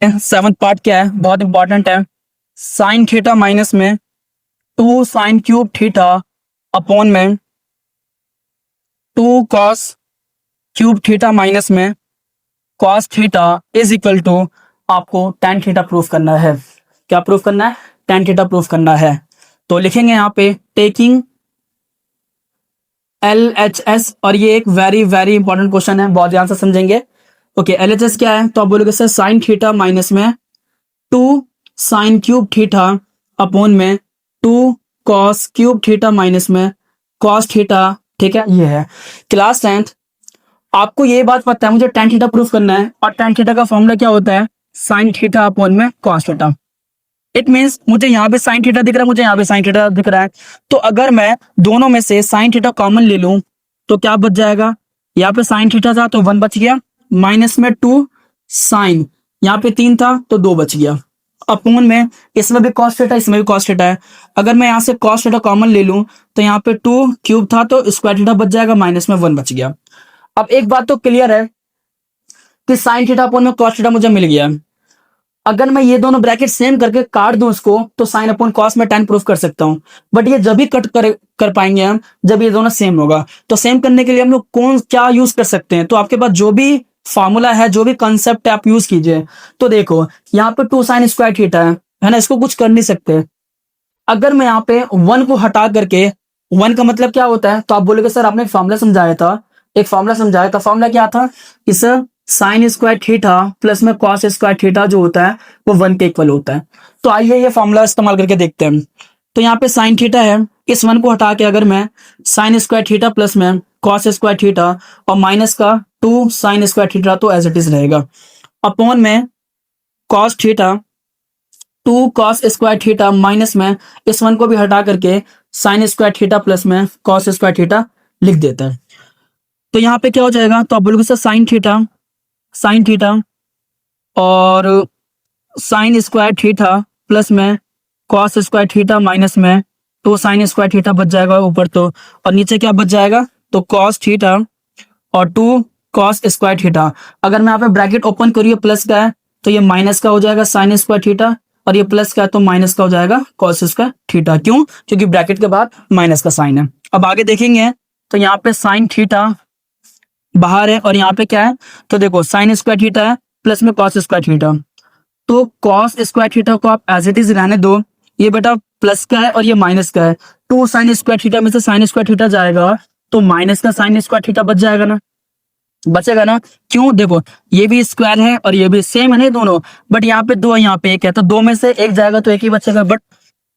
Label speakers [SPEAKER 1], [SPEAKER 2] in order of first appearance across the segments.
[SPEAKER 1] Seventh part क्या है, बहुत इंपॉर्टेंट है। साइन थीटा माइनस में 2 साइन क्यूब थीटा अपॉन में 2 कॉस क्यूब थीटा माइनस में cos theta is equal to आपको टेन थीटा प्रूफ करना है। क्या प्रूफ करना है? टेन थीटा प्रूफ करना है। तो लिखेंगे यहाँ पे टेकिंग LHS, और ये एक वेरी वेरी इंपॉर्टेंट क्वेश्चन है, बहुत ध्यान से समझेंगे। ओके, LHS क्या है? तो आप बोलोगे सर साइन थीटा माइनस में 2 साइन क्यूब थीटा अपॉन में 2 कॉस क्यूब थीटा माइनस में कॉस थीटा। ठीक है, ये है क्लास 10th। आपको ये बात पता है मुझे टेन थीटा प्रूफ करना है, और टेन थीटा का फॉर्मूला क्या होता है? साइन थीटा अपॉन में कॉस थीटा। इट मीन्स मुझे यहाँ पे साइन थीटा दिख रहा है, मुझे यहाँ पे साइन थीटा दिख रहा है, तो अगर मैं दोनों में से साइन थीटा कॉमन ले लूं तो क्या बच जाएगा? यहाँ पे साइन थीटा था तो 1 बच गया, माइनस में 2 साइन, यहाँ पे 3 था तो 2 बच गया, अपॉन में इसमें भी कॉस थीटा इसमें भी कॉस थीटा है। अगर मैं यहाँ से कॉस थीटा कॉमन ले लूं तो यहाँ पे 2 क्यूब था तो स्क्वायर थीटा बच जाएगा, माइनस में 1 बच गया। अब एक बात तो क्लियर है कि साइन थीटा अपॉन में कॉस थीटा मुझे मिल गया। अगर मैं ये दोनों ब्रैकेट सेम करके काट दूं इसको तो साइन अपॉन कॉस में 10 प्रूफ कर सकता हूं, बट ये जब भी कट कर पाएंगे हम जब ये दोनों सेम होगा। तो सेम करने के लिए हम लोग कौन क्या यूज कर सकते हैं? तो आपके पास जो भी फॉर्मूला है, जो भी कंसेप्ट है, आप यूज कीजिए। तो देखो यहाँ पे 2 साइन स्क्वायर थीटा है ना, इसको कुछ कर नहीं सकते। अगर मैं यहाँ पे 1 को हटा करके, 1 का मतलब क्या होता है? तो आप बोलोगे सर आपने एक फॉर्मूला समझाया था, फॉर्मूला क्या था? इस साइन स्क्वायर थीटा प्लस में कॉस स्क्वायर थीटा जो होता है वो 1 के इक्वल होता है। तो आइए ये फॉर्मूला इस्तेमाल करके देखते हैं। तो यहाँ पे साइन थीटा है, इस 1 को हटा के अगर मैं साइन स्क्वायर थीटा प्लस में कॉस स्क्वायर थीटा और माइनस का 2 साइन स्क्वायर थीटा तो एज इट इज रहेगा, अपॉन में cos theta 2 cos square theta minus में इस 1 को भी हटा करके साइन स्क्वायर थीटा प्लस में कॉस स्क्वायर थीटा लिख देते हैं। तो यहाँ पे क्या हो जाएगा? तो आप बोलोगे सर साइन थीटा और साइन स्क्वायर थीटा प्लस में कॉस स्क्वायर थीटा माइनस में 2 साइन स्क्वायर थीटा बच जाएगा ऊपर, तो और नीचे क्या बच जाएगा? तो कॉस थीटा और 2 कॉस स्क्वायर थीटा। अगर मैं यहाँ पे ब्रैकेट ओपन करिए प्लस का है तो ये माइनस का हो जाएगा साइन स्क्वायर थीटा, और ये प्लस का है तो माइनस का हो जाएगा कॉस स्क्वायर थीटा। क्यों? क्योंकि ब्रैकेट के बाद माइनस का साइन है। अब आगे देखेंगे तो यहाँ पे साइन थीटा बाहर है और यहाँ पे क्या है? तो देखो साइन स्क्वायर थीटा है प्लस में कॉस स्क्वायर थीटा, तो कॉस स्क्वायर थीटा को आप एज इट इज रहने दो, ये बेटा प्लस का है और ये माइनस का है। 2 साइन स्क्वायर थीटा में से साइन स्क्वायर थीटा जाएगा तो माइनस का साइन स्क्वायर थीटा बच जाएगा ना, बचेगा ना। क्यों? देखो ये भी स्क्वायर है और ये भी सेम है नहीं दोनों, बट यहाँ पे 2 है यहाँ पे 1 है, तो 2 में से 1 जाएगा तो 1 ही बचेगा, बट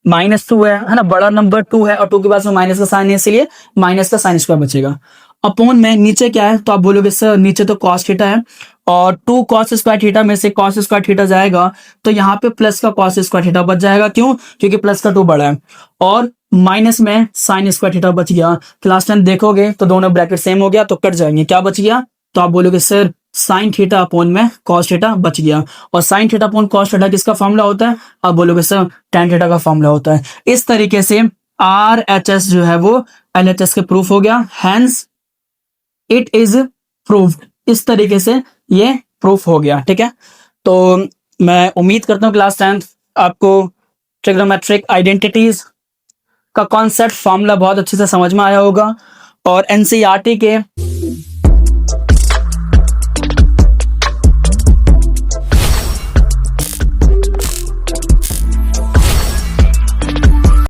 [SPEAKER 1] -2 है ना, बड़ा नंबर 2 है और 2 के पास में माइनस का साइन है, इसलिए माइनस का साइन स्क्वायर बचेगा। अपॉन में नीचे क्या है? तो आप बोलोगे सर नीचे तो कॉस थीटा है और 2 कॉस स्क्वायर थीटा में से कॉस स्क्वायर थीटा जाएगा तो यहाँ पे प्लस का कॉस स्क्वायर थीटा बच जाएगा। क्यों? क्योंकि प्लस का 2 बड़ा है, और माइनस में साइन स्क्वायर थीटा बच गया। क्लास 10 देखोगे तो दोनों ब्रैकेट सेम हो गया तो कट जाएंगे, क्या बच गया? तो आप बोलोगे सर साइन थीटा अपॉन में कॉस थीटा बच गया। और sine theta upon cos theta किसका फॉर्मूला होता है? आप बोलोगे सर टेन थीटा का फॉर्मूला होता है। इस तरीके से RHS जो है वो LHS के प्रूफ हो गया, हैंस इट इज प्रूव्ड। इस तरीके से ये प्रूफ हो गया। ठीक है, तो मैं उम्मीद करता हूँ क्लास 10th आपको ट्रिग्नोमेट्रिक आइडेंटिटीज का कॉन्सेप्ट फॉर्मूला बहुत अच्छे से समझ में आया होगा, और NCERT के